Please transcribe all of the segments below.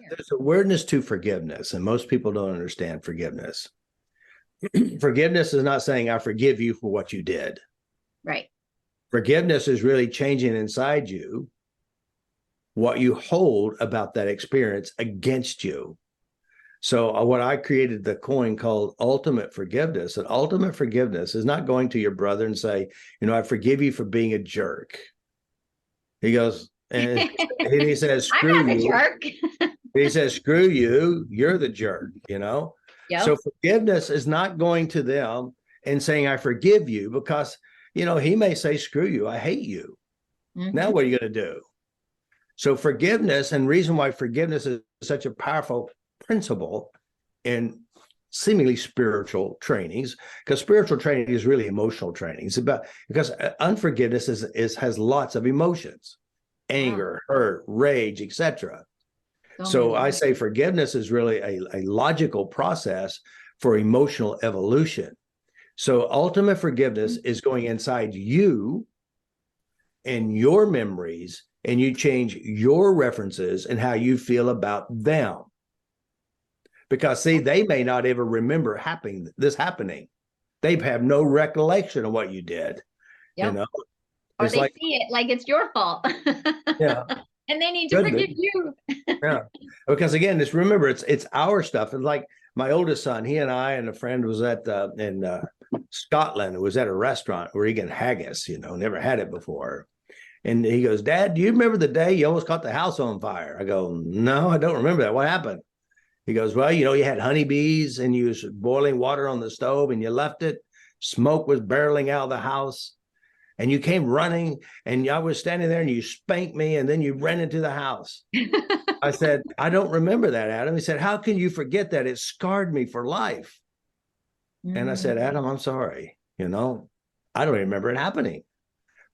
there's awareness to forgiveness, and most people don't understand forgiveness. Forgiveness is not saying I forgive you for what you did. Right. Forgiveness is really changing inside you what you hold about that experience against you. So what I created the coin called ultimate forgiveness. And ultimate forgiveness is not going to your brother and say, I forgive you for being a jerk. He goes, and he says, I'm screw not the you. jerk. He says, screw you, you're the jerk. Yep. So forgiveness is not going to them and saying, I forgive you, because, he may say, screw you, I hate you. Mm-hmm. Now what are you going to do? So forgiveness, and reason why forgiveness is such a powerful principle in seemingly spiritual trainings, because spiritual training is really emotional training. It's about, because unforgiveness has lots of emotions, anger, hurt, rage, etc. So I say forgiveness is really a logical process for emotional evolution. So ultimate forgiveness is going inside you and your memories, and you change your references and how you feel about them. Because see, they may not ever remember this happening. They have no recollection of what you did. Yep. Or they see it like it's your fault. Yeah. And they need to forgive you. Yeah. Because again, remember, it's our stuff. And like my oldest son, he and I and a friend was in Scotland. It was at a restaurant where eating haggis, never had it before. And he goes, Dad, do you remember the day you almost caught the house on fire? I go, no, I don't remember that. What happened? He goes, well, you had honeybees and you was boiling water on the stove and you left it. Smoke was barreling out of the house. And you came running, and I was standing there, and you spanked me, and then you ran into the house. I said, I don't remember that, Adam. He said, how can you forget that? It scarred me for life. And I said, Adam, I'm sorry. I don't remember it happening.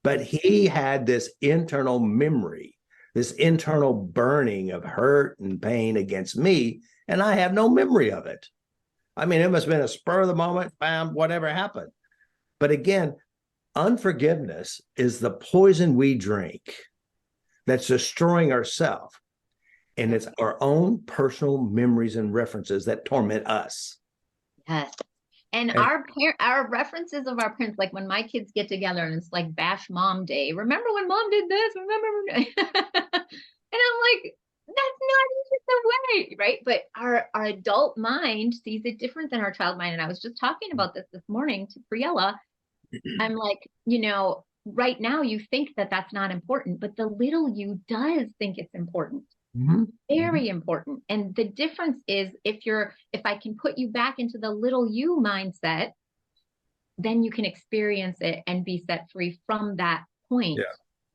But he had this internal memory, this internal burning of hurt and pain against me, and I have no memory of it. I mean, it must have been a spur of the moment, bam, whatever happened. But again, unforgiveness is the poison we drink that's destroying ourselves. And it's our own personal memories and references that torment us. Yes. And our references of our parents, like when my kids get together and it's like bash mom day. Remember when mom did this? Remember? And I'm like, that's not even the way, right? But our adult mind sees it different than our child mind. And I was just talking about this morning to Priella. I'm like, right now you think that that's not important, but the little you does think it's important. Mm-hmm. Very important. And the difference is if I can put you back into the little you mindset, then you can experience it and be set free from that point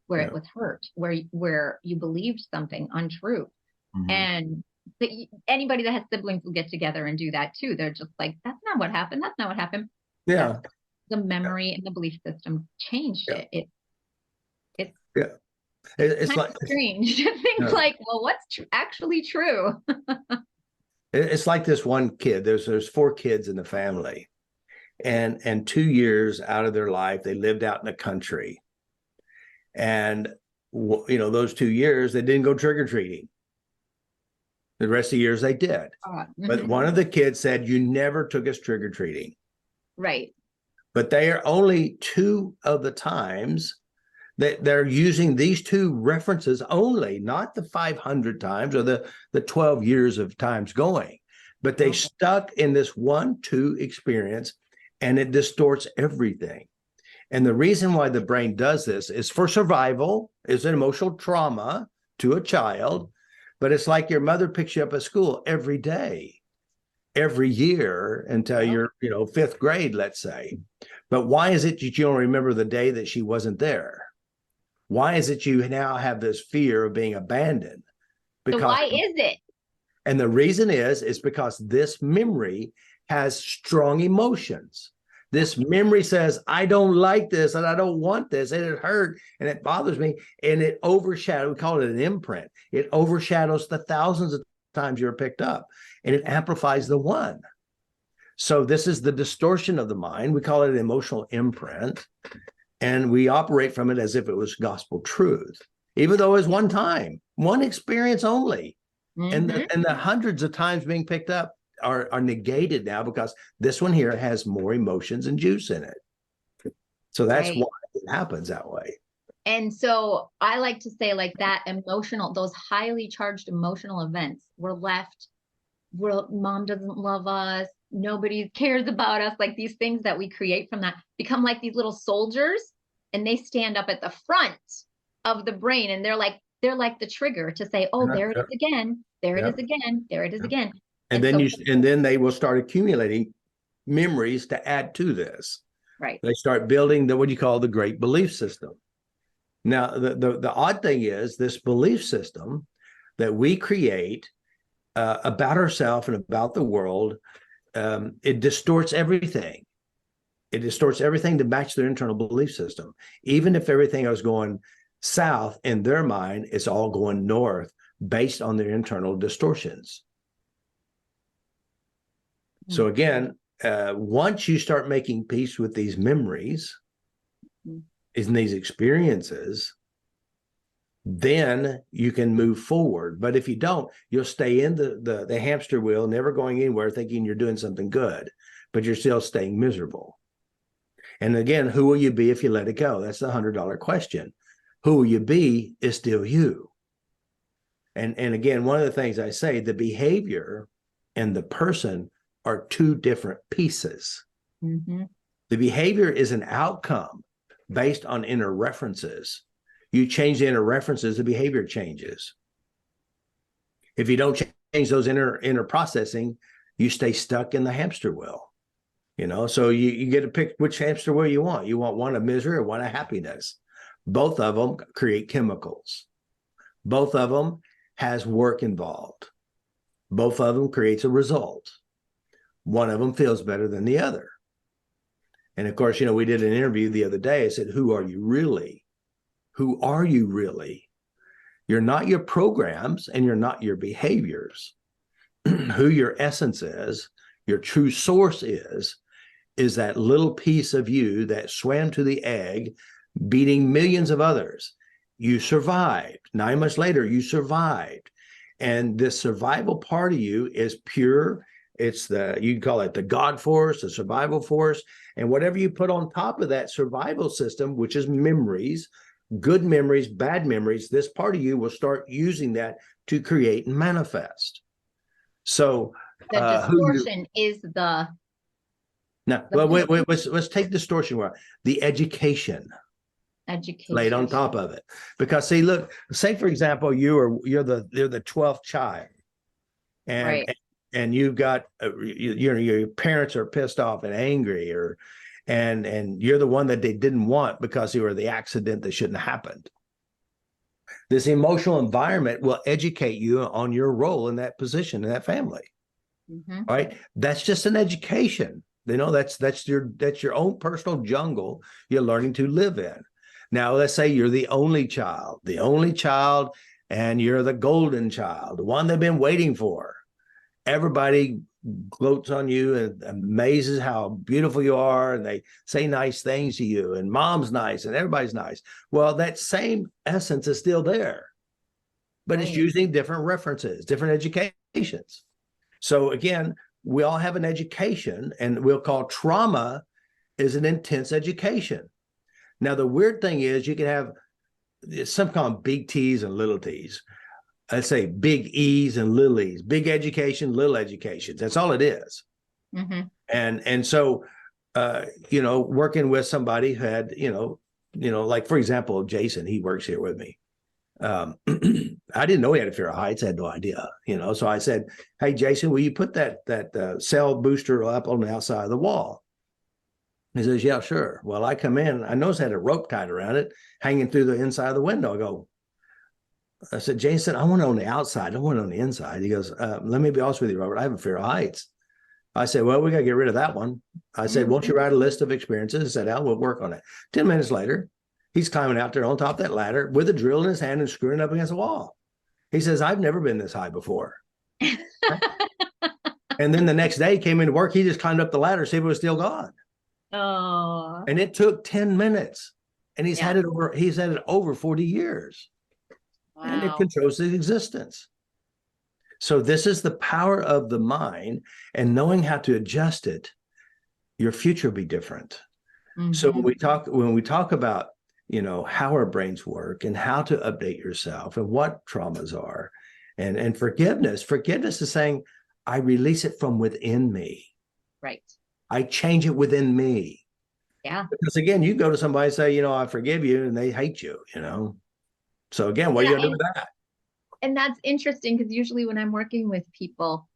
where it was hurt, where you believed something untrue. Mm-hmm. And anybody that has siblings will get together and do that too. They're just like, that's not what happened. That's not what happened. Yeah. The memory and the belief system changed it. It's like strange to think like, well, what's actually true? It's like this one kid. There's 4 kids in the family, and 2 years out of their life they lived out in the country, and those 2 years they didn't go trick-or-treating. The rest of the years they did. But one of the kids said, you never took us trick-or-treating. Right. But they are only 2 of the times that they're using these 2 references only, not the 500 times or the 12 years of times going, but they stuck in this 1-2 experience, and it distorts everything. And the reason why the brain does this is for survival, is an emotional trauma to a child, but it's like your mother picks you up at school every day, every year until you're, 5th grade, let's say. But why is it that you don't remember the day that she wasn't there? Why is it you now have this fear of being abandoned? So why is it? And the reason is because this memory has strong emotions. This memory says, I don't like this and I don't want this and it hurt and it bothers me, and it overshadows, we call it an imprint. It overshadows the thousands of times you're picked up, and it amplifies the one. So this is the distortion of the mind. We call it an emotional imprint, and we operate from it as if it was gospel truth, even though it's one time, one experience only. Mhm. And the hundreds of times being picked up are negated now because this one here has more emotions and juice in it. So that's Right. why it happens that way. And so I like to say like that emotional, those highly charged emotional events, we're left, mom doesn't love us, nobody cares about us. Like these things that we create from that become like these little soldiers, and they stand up at the front of the brain, and they're like the trigger to say, oh, Yeah, there it yeah, is again, there it yeah, is again, there it is yeah. again. And And then so, they will start accumulating memories to add to this. right. They start building what you call the great belief system. Now, the odd thing is this belief system that we create about ourselves and about the world, it distorts everything. It distorts everything to match their internal belief system. Even if everything was going south in their mind, it's all going north based on their internal distortions. So again, once you start making peace with these memories and these experiences, then you can move forward. But if you don't, you'll stay in the hamster wheel, never going anywhere, thinking you're doing something good, but you're still staying miserable. And again, who will you be if you let it go? That's the $100 question. Who will you be is still you. And again, one of the things I say, the behavior and the person are two different pieces. Mm-hmm. The behavior is an outcome based on inner references. You change the inner references, the behavior changes. If you don't change those inner processing, you stay stuck in the hamster wheel. So you get to pick which hamster wheel you want. You want one of misery or one of happiness. Both of them create chemicals. Both of them has work involved. Both of them creates a result. One of them feels better than the other. And of course, we did an interview the other day. I said, who are you really? Who are you really? You're not your programs and you're not your behaviors. Who your essence is, your true source is that little piece of you that swam to the egg, beating millions of others. You survived. 9 months later, you survived. And this survival part of you is pure. It's you can call it the God force, the survival force. And whatever you put on top of that survival system, which is memories, good memories, bad memories, this part of you will start using that to create and manifest. So The distortion is the now, well, let's take distortion. The education laid on education. top of it, because see, look, say for example, you're the 12th child, and Right. and you've got your parents are pissed off and angry, and you're the one that they didn't want because you were the accident that shouldn't have happened. This emotional environment will educate you on your role in that position in that family. Mm-hmm. Right? That's just an education. That's your own personal jungle you're learning to live in. Now, let's say you're the only child, and you're the golden child, the one they've been waiting for. Everybody gloats on you and amazes how beautiful you are, and they say nice things to you, and mom's nice, and everybody's nice. Well, that same essence is still there, but it's using different references, different educations. So again, we all have an education, and we'll call trauma is an intense education. Now, the weird thing is you can have some kind of big T's and little T's. Let's say big E's and little E's, big education, little education. That's all it is. Mm-hmm. And so, working with somebody who had, like, for example, Jason, he works here with me. I didn't know he had a fear of heights. I had no idea, So I said, "Hey, Jason, will you put that cell booster up on the outside of the wall?" He says, "Yeah, sure." Well, I come in. I noticed it had a rope tied around it, hanging through the inside of the window. I said, "Jason, I want it on the outside. I don't want it on the inside." He goes, "Let me be honest with you, Robert. I have a fear of heights." I said, "Well, we got to get rid of that one." I said, "Won't you write a list of experiences?" I said, "Al, we'll work on it." 10 minutes later, he's climbing out there on top of that ladder with a drill in his hand and screwing up against the wall. He says, "I've never been this high before." And then the next day he came into work. He just climbed up the ladder, see if it was still gone. Oh. And it took 10 minutes. And he's had it over 40 years. Wow. And it controls his existence. So this is the power of the mind, and knowing how to adjust it, your future will be different. So Mm-hmm. when we talk about, how our brains work and how to update yourself and what traumas are, and forgiveness is saying, I release it from within me. Right. I change it within me. Yeah. Because again, you go to somebody and say, I forgive you, and they hate you. So again, what are Yeah. you gonna do with that? And that's interesting because usually when I'm working with people,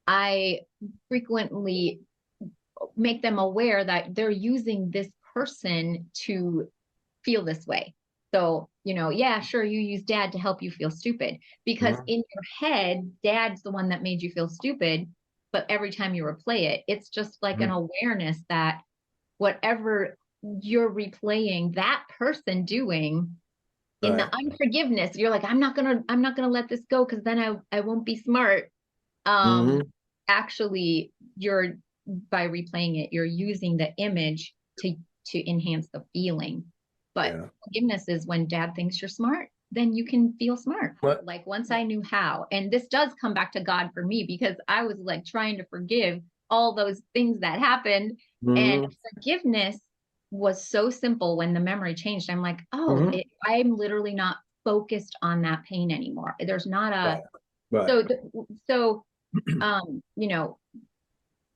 I frequently make them aware that they're using this person to feel this way. So, yeah, sure, you use dad to help you feel stupid because Mhm. in your head, dad's the one that made you feel stupid. But every time you replay it, it's just like an Mhm. awareness that whatever you're replaying that person doing in the Right. unforgiveness, you're like, I'm not gonna let this go because then I won't be smart. Mhm. Actually, you're by replaying it, you're using the image to enhance the feeling. But Yeah. forgiveness is when dad thinks you're smart, then you can feel smart. What? Like once I knew how, and this does come back to God for me because I was like trying to forgive all those things that happened. And Mhm. forgiveness was so simple when the memory changed. I'm like, oh, Mhm. I'm literally not focused on that pain anymore. There's not a Right. Right. so so you know,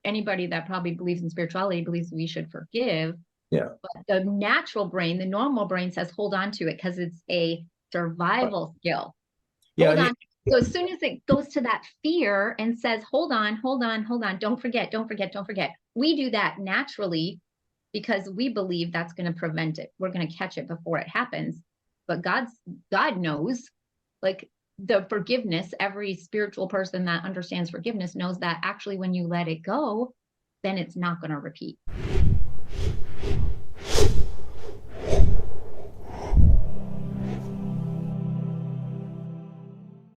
anybody that probably believes in spirituality believes we should forgive. Yeah. But the natural brain, the normal brain says, hold on to it because it's a Right. survival skill. Yeah. Hold Yeah. on. So as soon as it goes to that fear and says, hold on, hold on, hold on, don't forget, don't forget, don't forget. We do that naturally because we believe that's going to prevent it. We're going to catch it before it happens. But God knows, like the forgiveness, every spiritual person that understands forgiveness knows that actually when you let it go, then it's not going to repeat.